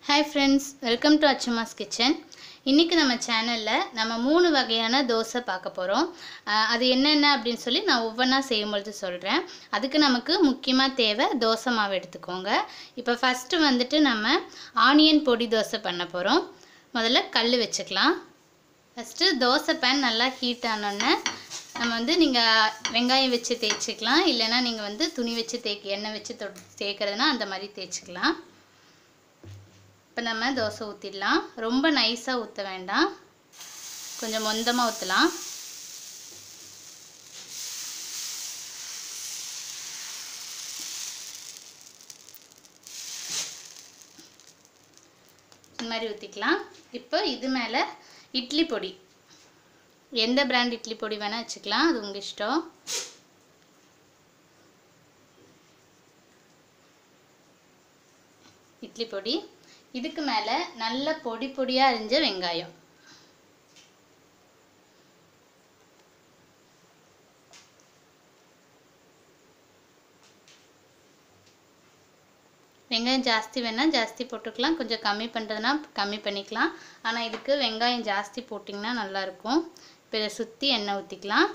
Hi friends, welcome to Achuma's Kitchen. இன்னைக்கு நம்ம சேனல்ல நம்ம மூணு வகையான தோசை பார்க்க போறோம். அது என்னென்ன அப்படினு சொல்லி நான் ஒவ்வொண்ணா செய்யும்போது சொல்றேன். அதுக்கு நமக்கு முக்கியமா தேவை தோசை மாவு எடுத்துக்கோங்க. இப்போ ஃபர்ஸ்ட் வந்துட்டு நம்ம ஆனியன் பொடி தோசை பண்ண போறோம். முதல்ல கல்லு வெச்சுக்கலாம். ஃபர்ஸ்ட் தோசை pan நல்லா ஹீட் ஆனோனே நம்ம வந்து நீங்க வெங்காயம் வெச்சு தேய்ச்சிக்கலாம். இல்லனா நீங்க வந்து துணி வெச்சு எண்ணெய் வெச்சு தேய்க்கிறதுனா அந்த மாதிரி தேய்ச்சிக்கலாம். இப்போ நம்ம தோசை ஊத்திடலாம். ரொம்ப நைஸா ஊத்த வேண்டாம். கொஞ்சம் மொந்தமா ஊத்தலாம். இந்த மாதிரி ஊத்திக்கலாம். இப்போ இது மேல இட்லி பொடி. எந்த பிராண்ட் இட்லி பொடி வேணா வச்சுக்கலாம். அது உங்க இஷ்டம். இட்லி பொடி. இதுக்கு மேல நல்ல பொடி பொடியா அரிஞ்ச வெங்காயம். வெங்காயம் ஜாஸ்தி வேணா ஜாஸ்தி போட்டுக்கலாம். கொஞ்சம் கம்மி பண்றதுனா கம்மி பண்ணிக்கலாம். ஆனா இதுக்கு வெங்காயம் ஜாஸ்தி போட்டிங்கனா நல்லா இருக்கும். இப்போ இத சுத்தி எண்ணெய் ஊத்திக்கலாம்.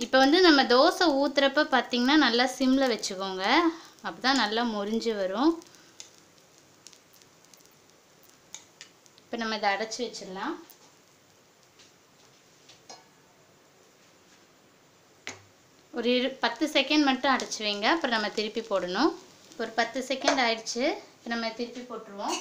இப்போ வந்து நம்ம தோசை ஊத்துறப்ப பாத்தீங்கன்னா நல்லா சிம்ல வெச்சுக்கோங்க. அப்பதான் நல்லா மொரிஞ்சு வரும். இப்போ நம்ம இத அடைச்சு வெச்சிடலாம். ஒரு 10 செகண்ட் மட்டும் அடைச்சு வைங்க. அப்புறம் நம்ம திருப்பி போடணும். ஒரு 10 செகண்ட் ஆயிடுச்சு. இப்போ நம்ம திருப்பி போட்டுருவோம்.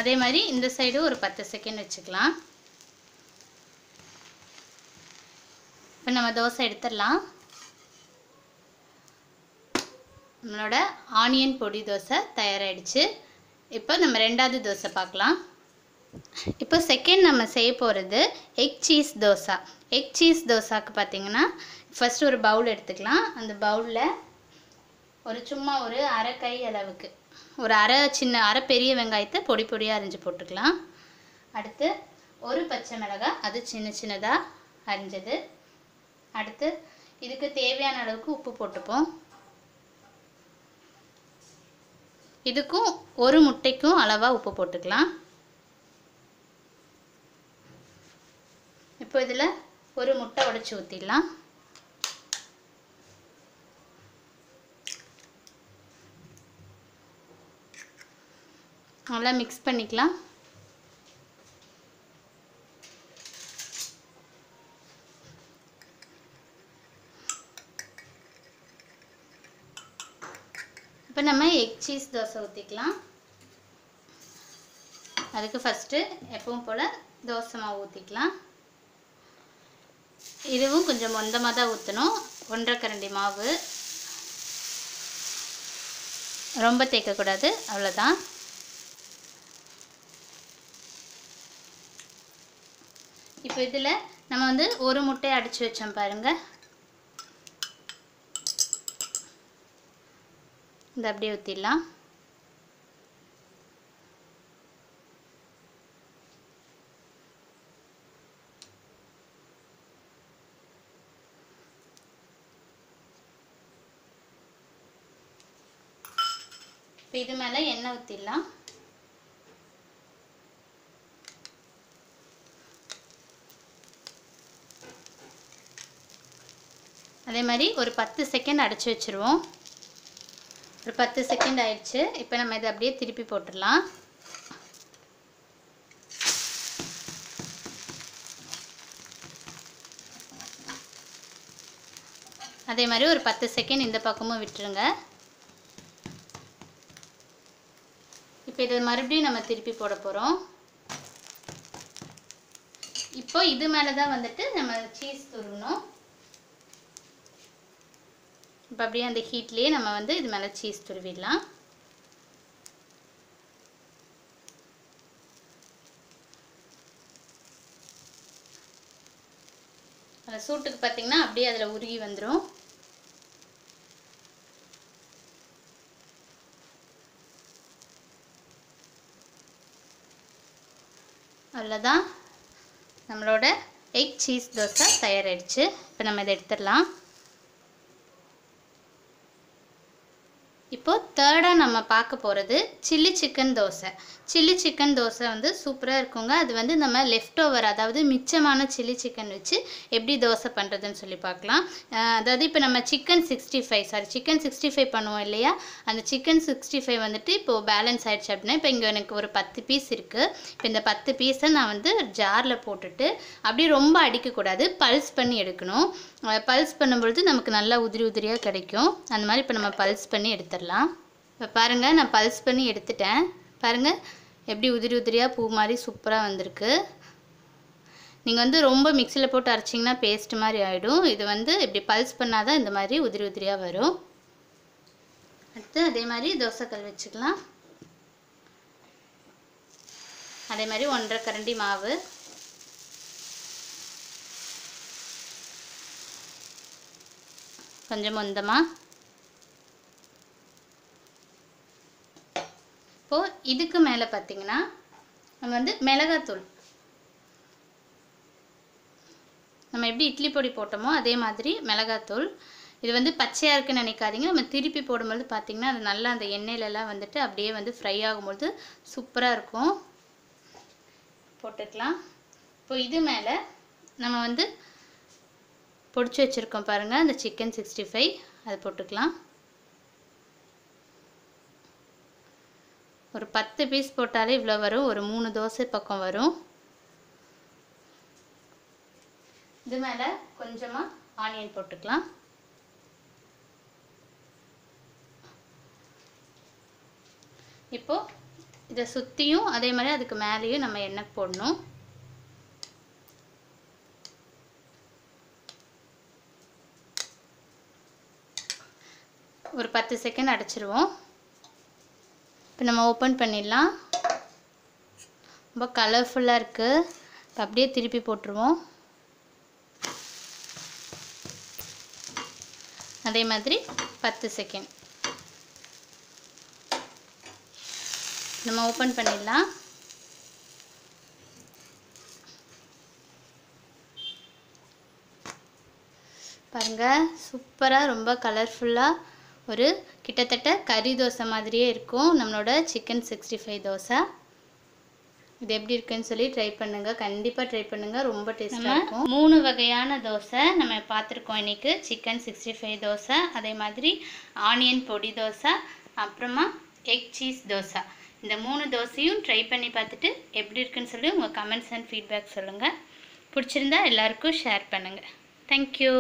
அதே மாதிரி இந்த சைடு ஒரு 10 செகண்ட் வெச்சுக்கலாம். இப்போ நம்ம தோசை எடுத்துடலாம். நம்மளோட ஆனியன் பொடி தோசை தயாராயிடுச்சு. இப்போ நம்ம ரெண்டாவது தோசை பார்க்கலாம். இப்போ செகண்ட் நம்ம செய்ய போகிறது egg cheese dosa. Egg cheese தோசாக்கு பார்த்தீங்கன்னா ஃபர்ஸ்ட் ஒரு பவுல் எடுத்துக்கலாம். அந்த பவுலில் சும்மா ஒரு அரை கை அளவுக்கு ஒரு அரை பெரிய வெங்காயத்தை பொடி பொடியாக அரிஞ்சு போட்டுக்கலாம். அடுத்து ஒரு பச்சை மிளகாய், அது சின்ன சின்னதாக அரிஞ்சது. அடுத்து இதுக்கு தேவையான அளவுக்கு உப்பு போட்டுப்போம். இதுக்கும் ஒரு முட்டைக்கும் அளவா உப்பு போட்டுக்கலாம். இப்போ இதில் ஒரு முட்டை உடைச்சு ஊற்றிடலாம். நல்லா மிக்ஸ் பண்ணிக்கலாம். இப்போ நம்ம எக் சீஸ் தோசை ஊற்றிக்கலாம். அதுக்கு ஃபஸ்ட்டு எப்பவும் போல் தோசை மாவு ஊற்றிக்கலாம். இதுவும் கொஞ்சம் மொந்தமாக தான் ஊற்றணும். 1.5 கரண்டி மாவு, ரொம்ப தேய்க்கக்கூடாது, அவ்வளோதான். இப்போ இதில் நம்ம வந்து ஒரு முட்டையை அடித்து வச்சோம் பாருங்கள். இந்த அப்படியே ஊற்றிடலாம். இப்போ இது மேலே எண்ணெய் ஊற்றிடலாம். அதே மாதிரி ஒரு 10 செகண்ட் அடைச்சி வச்சுருவோம். ஒரு 10 செகண்ட் ஆயிடுச்சு. இப்போ நம்ம இதை அப்படியே திருப்பி போட்டுடலாம். அதே மாதிரி ஒரு 10 செகண்ட் இந்த பக்கமும் விட்டுருங்க. இப்போ இதை மறுபடியும் நம்ம திருப்பி போட போகிறோம். இப்போ இது மேலே தான் வந்துட்டு நம்ம சீஸ் துருவணும். இப்போ அப்படியே அந்த ஹீட்லேயே நம்ம வந்து இது மேலே சீஸ் துருவிடலாம். அந்த சூட்டுக்கு பார்த்தீங்கன்னா அப்படியே அதில் உருகி வந்துடும். அவ்வளோதான். நம்மளோட எக் சீஸ் தோசை தயாராகிடுச்சு. இப்போ நம்ம இதை எடுத்துடலாம். இப்போது தேர்டாக நம்ம பார்க்க போகிறது chilli chicken dosa. Chilli chicken dosa வந்து சூப்பராக இருக்குங்க. அது வந்து நம்ம லெஃப்ட் ஓவர், அதாவது மிச்சமான சில்லி சிக்கன் வச்சு எப்படி தோசை பண்ணுறதுன்னு சொல்லி பார்க்கலாம். அதாவது இப்போ நம்ம சிக்கன் 65 பண்ணுவோம் இல்லையா, அந்த சிக்கன் 65 வந்துட்டு இப்போது பேலன்ஸ் ஆகிடுச்சு அப்படின்னா, இப்போ இங்கே எனக்கு ஒரு 10 பீஸ் இருக்குது. இப்போ இந்த 10 பீஸை நான் வந்து ஜாரில் போட்டுட்டு அப்படியே ரொம்ப அடிக்கக்கூடாது, பல்ஸ் பண்ணி எடுக்கணும். பல்ஸ் பண்ணும்பொழுது நமக்கு நல்லா உதிரி உதிரியாக கிடைக்கும். அந்த மாதிரி இப்போ நம்ம பல்ஸ் பண்ணி எடுத்துடலாம். இப்போ பாருங்கள், நான் பல்ஸ் பண்ணி எடுத்துட்டேன். பாருங்கள் எப்படி உதிரி உதிரியாக பூ மாதிரி சூப்பராக வந்திருக்கு. நீங்கள் வந்து ரொம்ப மிக்சியில் போட்டு அரைச்சிங்கன்னா பேஸ்ட் மாதிரி ஆகிடும். இது வந்து இப்படி பல்ஸ் பண்ணால் தான் இந்த மாதிரி உதிரி உதிரியாக வரும். அடுத்து அதே மாதிரி தோசைக்கல் வச்சுக்கலாம். அதே மாதிரி 1.5 கரண்டி மாவு, கொஞ்சம் மொந்தமாக. இப்போது இதுக்கு மேலே பார்த்திங்கன்னா நம்ம வந்து மிளகாத்தூள், நம்ம எப்படி இட்லி பொடி போட்டோமோ அதே மாதிரி மிளகாத்தூள். இது வந்து பச்சையாக இருக்குன்னு நினைக்காதீங்க. நம்ம திருப்பி போடும்போது பார்த்திங்கன்னா அது நல்லா அந்த எண்ணெயிலலாம் வந்துட்டு அப்படியே வந்து ஃப்ரை ஆகும்போது சூப்பராக இருக்கும். போட்டுக்கலாம். இப்போ இது மேலே நம்ம வந்து பொடிச்சு வச்சுருக்கோம் பாருங்கள், அந்த சிக்கன் 65 அது போட்டுக்கலாம். ஒரு 10 பீஸ் போட்டாலே இவ்வளோ வரும். ஒரு 3 தோசை பக்கம் வரும். இது மேலே கொஞ்சமாக ஆனியன் போட்டுக்கலாம். இப்போது இதை சுற்றியும் அதே மாதிரி அதுக்கு மேலேயும் நம்ம எண்ணெய் போடணும். ஒரு 10 செகண்ட் அடைச்சிருவோம். இப்போ நம்ம ஓப்பன் பண்ணிடலாம். ரொம்ப கலர்ஃபுல்லாக இருக்குது. இப்போ அப்படியே திருப்பி போட்டுருவோம். அதே மாதிரி 10 செகண்ட் நம்ம ஓப்பன் பண்ணிடலாம். பாருங்கள், சூப்பராக ரொம்ப கலர்ஃபுல்லாக ஒரு கிட்டத்தட்ட கறி தோசை மாதிரியே இருக்கும் நம்மளோட சிக்கன் 65 தோசை. இது எப்படி இருக்குன்னு சொல்லி ட்ரை பண்ணுங்கள், கண்டிப்பாக ட்ரை பண்ணுங்கள், ரொம்ப டேஸ்ட்டாக இருக்கும். 3 வகையான தோசை நம்ம பார்த்துருக்கோம் இன்றைக்கி. சிக்கன் 65 தோசை, அதே மாதிரி ஆனியன் பொடி தோசை, அப்புறமா எக் சீஸ் தோசை. இந்த 3 தோசையும் ட்ரை பண்ணி பார்த்துட்டு எப்படி இருக்குன்னு சொல்லி உங்கள் கமெண்ட்ஸ் அண்ட் ஃபீட்பேக் சொல்லுங்கள். பிடிச்சிருந்தா எல்லாருக்கும் ஷேர் பண்ணுங்கள். தேங்க்யூ.